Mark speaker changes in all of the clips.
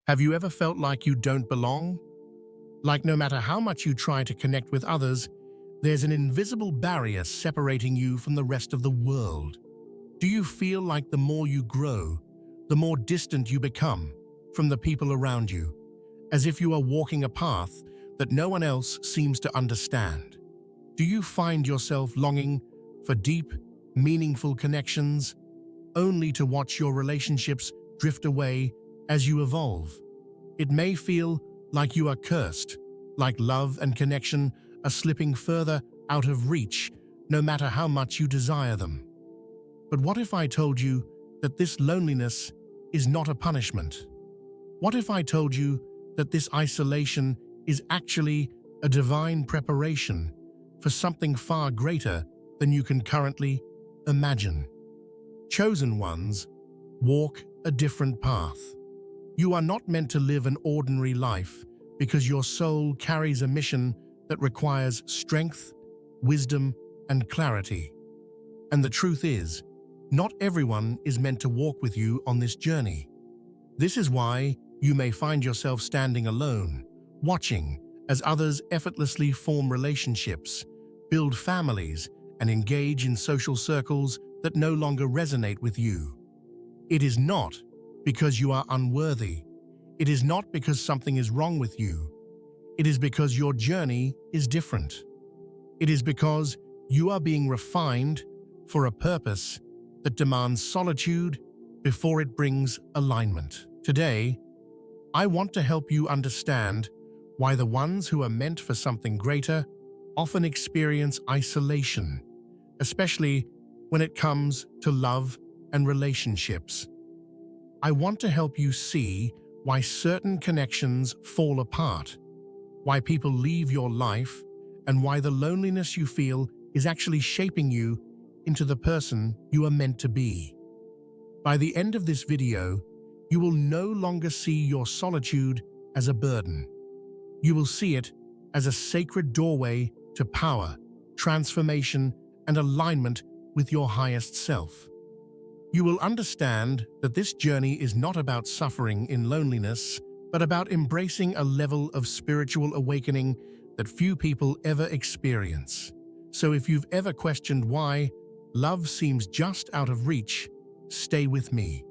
Speaker 1: Have you ever felt like you don't belong? Like no matter how much you try to connect with others, there's an invisible barrier separating you from the rest of the world. Do you feel like the more you grow, the more distant you become from the people around you, as if you are walking a path that no one else seems to understand? Do you find yourself longing for deep, meaningful connections, only to watch your relationships drift away as you evolve? It may feel like you are cursed, like love and connection are slipping further out of reach, no matter how much you desire them. But what if I told you that this loneliness is not a punishment? What if I told you that this isolation is actually a divine preparation for something far greater than you can currently imagine? Chosen ones walk a different path. You are not meant to live an ordinary life because your soul carries a mission that requires strength, wisdom, and clarity. And the truth is, not everyone is meant to walk with you on this journey. This is why you may find yourself standing alone, watching as others effortlessly form relationships, build families, and engage in social circles that no longer resonate with you. It is not because you are unworthy. It is not because something is wrong with you. It is because your journey is different. It is because you are being refined for a purpose that demands solitude before it brings alignment. Today, I want to help you understand why the ones who are meant for something greater often experience isolation, especially when it comes to love and relationships. I want to help you see why certain connections fall apart, why people leave your life, and why the loneliness you feel is actually shaping you into the person you are meant to be. By the end of this video, you will no longer see your solitude as a burden. You will see it as a sacred doorway to power, transformation, and alignment with your highest self. You will understand that this journey is not about suffering in loneliness, but about embracing a level of spiritual awakening that few people ever experience. So if you've ever questioned why love seems just out of reach, stay with me.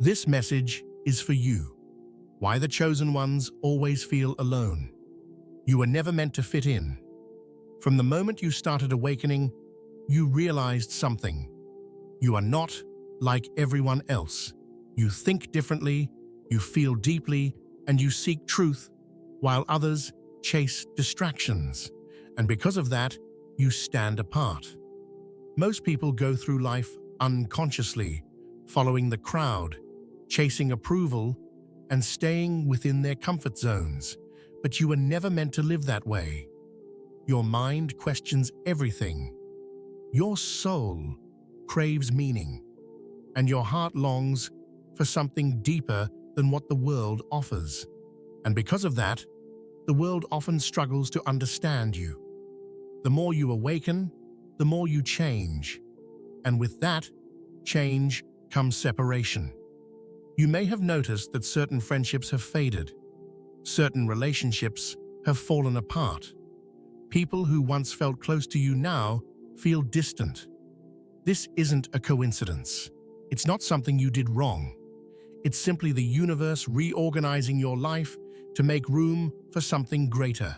Speaker 1: This message is for you. Why the chosen ones always feel alone. You were never meant to fit in. From the moment you started awakening, you realized something. You are not like everyone else. You think differently, you feel deeply, and you seek truth, while others chase distractions. And because of that, you stand apart. Most people go through life unconsciously, following the crowd, chasing approval, and staying within their comfort zones. But you were never meant to live that way. Your mind questions everything. Your soul craves meaning, and your heart longs for something deeper than what the world offers. And because of that, the world often struggles to understand you. The more you awaken, the more you change. And with that change comes separation. You may have noticed that certain friendships have faded. Certain relationships have fallen apart. People who once felt close to you now feel distant. This isn't a coincidence. It's not something you did wrong. It's simply the universe reorganizing your life to make room for something greater.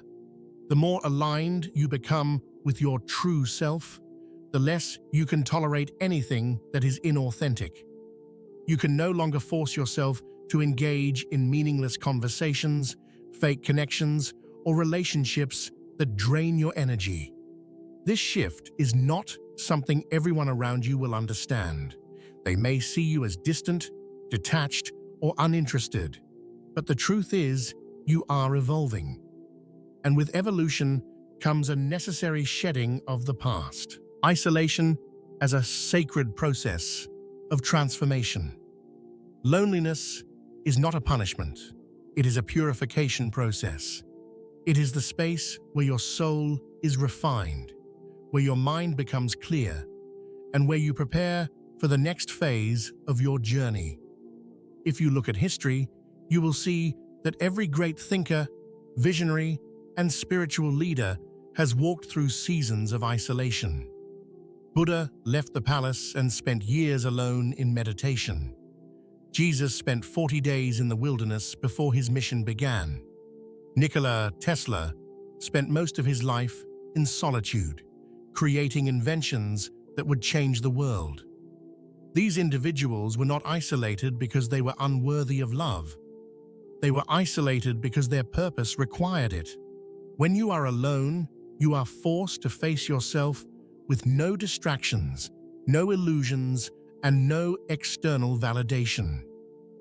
Speaker 1: The more aligned you become with your true self, the less you can tolerate anything that is inauthentic. You can no longer force yourself to engage in meaningless conversations, fake connections, or relationships that drain your energy. This shift is not something everyone around you will understand. They may see you as distant, detached, or uninterested. But the truth is, you are evolving. And with evolution comes a necessary shedding of the past. Isolation as a sacred process of transformation. Loneliness is not a punishment. It is a purification process. It is the space where your soul is refined, where your mind becomes clear, and where you prepare for the next phase of your journey. If you look at history, You will see that every great thinker, visionary, and spiritual leader has walked through seasons of isolation. Buddha left the palace and spent years alone in meditation. Jesus spent 40 days in the wilderness before his mission began. Nikola Tesla spent most of his life in solitude, creating inventions that would change the world. These individuals were not isolated because they were unworthy of love. They were isolated because their purpose required it. When you are alone, you are forced to face yourself with no distractions, no illusions, and no external validation.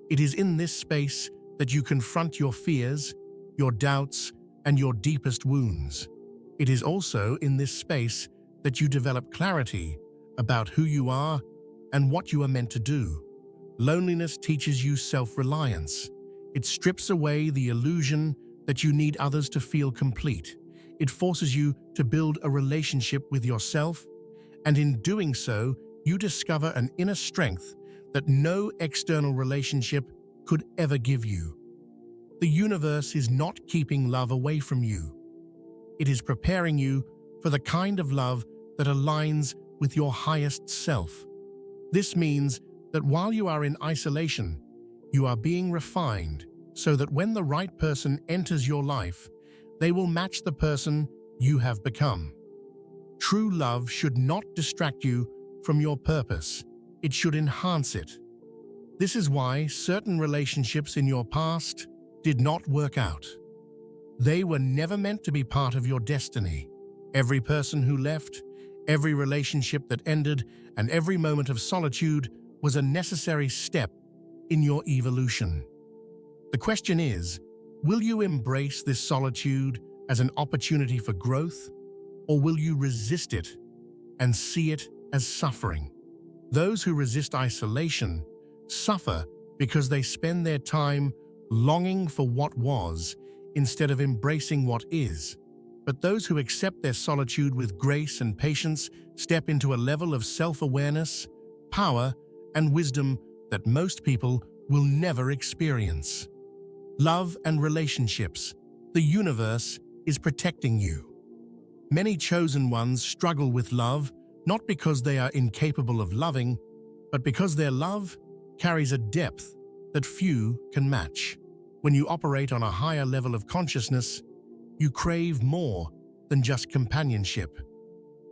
Speaker 1: It is in this space that you confront your fears, your doubts, and your deepest wounds. It is also in this space that you develop clarity about who you are and what you are meant to do. Loneliness teaches you self-reliance. It strips away the illusion that you need others to feel complete. It forces you to build a relationship with yourself, and in doing so, you discover an inner strength that no external relationship could ever give you. The universe is not keeping love away from you. It is preparing you for the kind of love that aligns with your highest self. This means that while you are in isolation, you are being refined so that when the right person enters your life, they will match the person you have become. True love should not distract you from your purpose. It should enhance it. This is why certain relationships in your past did not work out. They were never meant to be part of your destiny. Every person who left, every relationship that ended, and every moment of solitude was a necessary step in your evolution. The question is, will you embrace this solitude as an opportunity for growth, or will you resist it and see it as suffering? Those who resist isolation suffer because they spend their time longing for what was instead of embracing what is. But those who accept their solitude with grace and patience step into a level of self-awareness, power, and wisdom that most people will never experience. Love and relationships. The universe is protecting you. Many chosen ones struggle with love, not because they are incapable of loving, but because their love carries a depth that few can match. When you operate on a higher level of consciousness, you crave more than just companionship.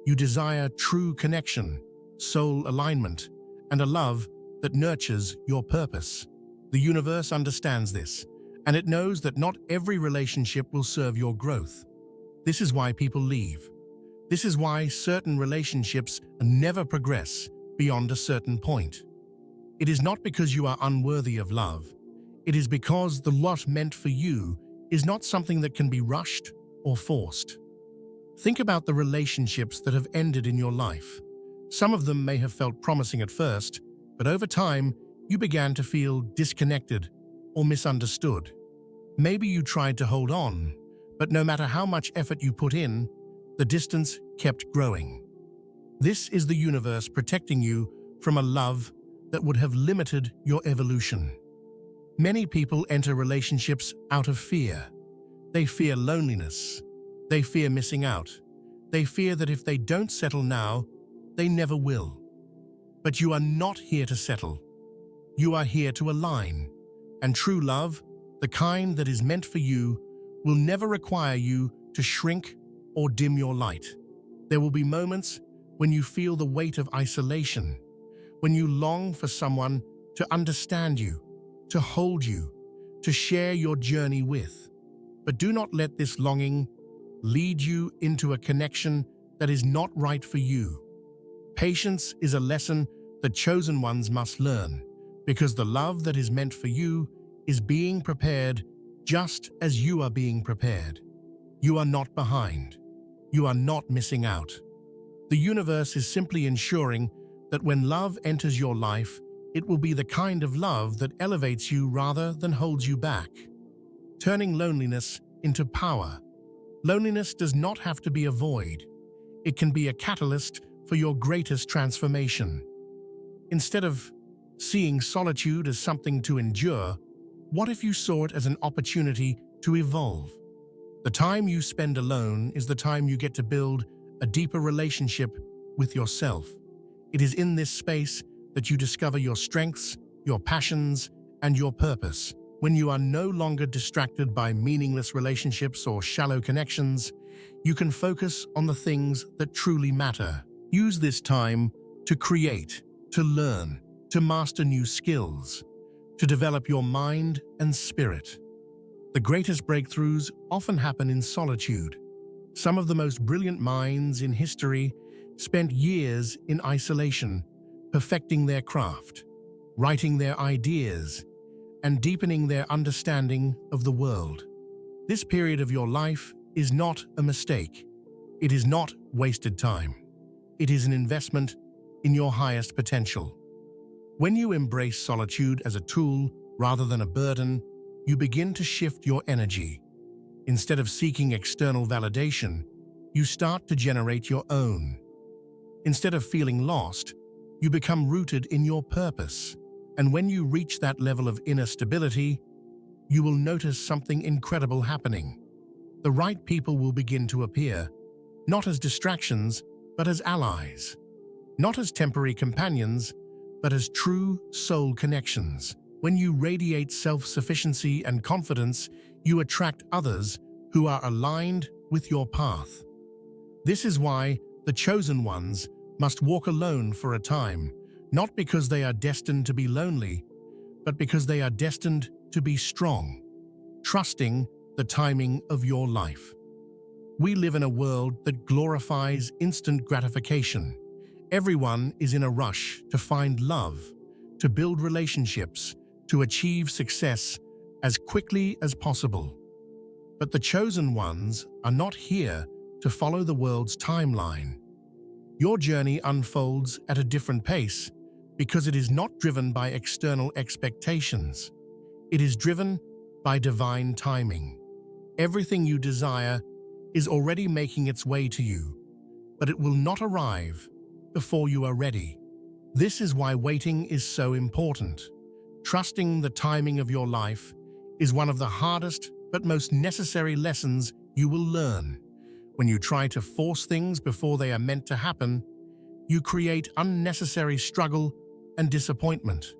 Speaker 1: You desire true connection, soul alignment, and a love that nurtures your purpose. The universe understands this, and it knows that not every relationship will serve your growth. This is why people leave. This is why certain relationships never progress beyond a certain point. It is not because you are unworthy of love. It is because the what meant for you is not something that can be rushed or forced. Think about the relationships that have ended in your life. Some of them may have felt promising at first, but over time, you began to feel disconnected or misunderstood. Maybe you tried to hold on, but no matter how much effort you put in, the distance kept growing. This is the universe protecting you from a love that would have limited your evolution. Many people enter relationships out of fear. They fear loneliness. They fear missing out. They fear that if they don't settle now, they never will. But you are not here to settle. You are here to align. And true love, the kind that is meant for you, will never require you to shrink or dim your light. There will be moments when you feel the weight of isolation, when you long for someone to understand you, to hold you, to share your journey with. But do not let this longing lead you into a connection that is not right for you. Patience is a lesson that chosen ones must learn, because the love that is meant for you is being prepared just as you are being prepared. You are not behind. You are not missing out. The universe is simply ensuring that when love enters your life, it will be the kind of love that elevates you rather than holds you back. Turning loneliness into power. Loneliness does not have to be a void. It can be a catalyst for your greatest transformation. Instead of seeing solitude as something to endure, What if you saw it as an opportunity to evolve? The time you spend alone is the time you get to build a deeper relationship with yourself. It is in this space that you discover your strengths, your passions, and your purpose. When you are no longer distracted by meaningless relationships or shallow connections, you can focus on the things that truly matter. Use this time to create, to learn, to master new skills, to develop your mind and spirit. The greatest breakthroughs often happen in solitude. Some of the most brilliant minds in history spent years in isolation, perfecting their craft, writing their ideas, and deepening their understanding of the world. This period of your life is not a mistake. It is not wasted time. It is an investment in your highest potential. When you embrace solitude as a tool rather than a burden, you begin to shift your energy. Instead of seeking external validation, you start to generate your own. Instead of feeling lost, you become rooted in your purpose. And when you reach that level of inner stability, you will notice something incredible happening. The right people will begin to appear, not as distractions, but as allies. Not as temporary companions, but as true soul connections. When you radiate self-sufficiency and confidence, you attract others who are aligned with your path. This is why the chosen ones must walk alone for a time, not because they are destined to be lonely, but because they are destined to be strong, trusting the timing of your life. We live in a world that glorifies instant gratification. Everyone is in a rush to find love, to build relationships, to achieve success as quickly as possible. But the chosen ones are not here to follow the world's timeline. Your journey unfolds at a different pace because it is not driven by external expectations. It is driven by divine timing. Everything you desire is already making its way to you, but it will not arrive before you are ready. This is why waiting is so important. Trusting the timing of your life is one of the hardest but most necessary lessons you will learn. When you try to force things before they are meant to happen, you create unnecessary struggle and disappointment.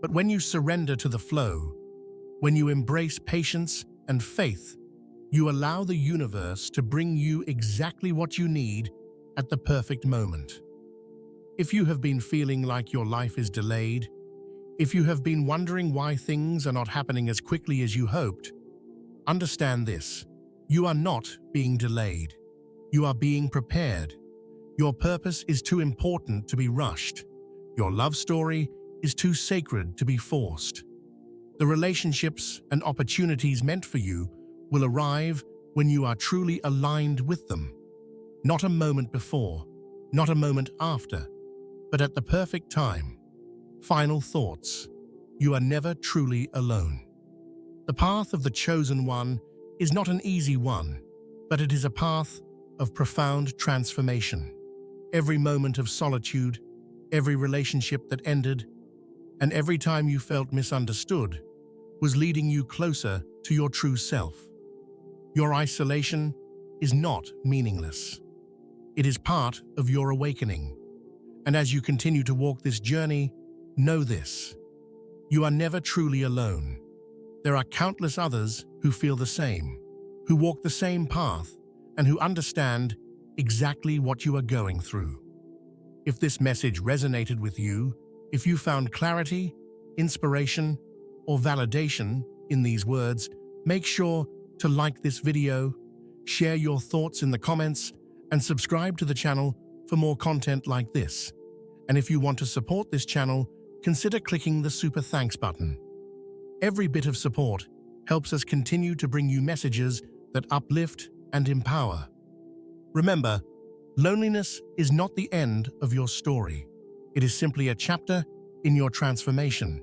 Speaker 1: But when you surrender to the flow, when you embrace patience and faith, you allow the universe to bring you exactly what you need at the perfect moment. If you have been feeling like your life is delayed, if you have been wondering why things are not happening as quickly as you hoped, understand this: you are not being delayed. You are being prepared. Your purpose is too important to be rushed. Your love story is too sacred to be forced. The relationships and opportunities meant for you will arrive when you are truly aligned with them. Not a moment before, not a moment after, but at the perfect time. Final thoughts: you are never truly alone. The path of the chosen one is not an easy one, but it is a path of profound transformation. Every moment of solitude, every relationship that ended, and every time you felt misunderstood was leading you closer to your true self. Your isolation is not meaningless. It is part of your awakening. And as you continue to walk this journey, know this: you are never truly alone. There are countless others who feel the same, who walk the same path, and who understand exactly what you are going through. If this message resonated with you, if you found clarity, inspiration, or validation in these words, make sure to like this video, share your thoughts in the comments, and subscribe to the channel for more content like this. And if you want to support this channel, consider clicking the Super Thanks button. Every bit of support helps us continue to bring you messages that uplift and empower. Remember, loneliness is not the end of your story. It is simply a chapter in your transformation,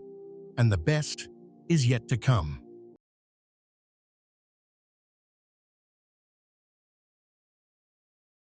Speaker 1: and the best is yet to come.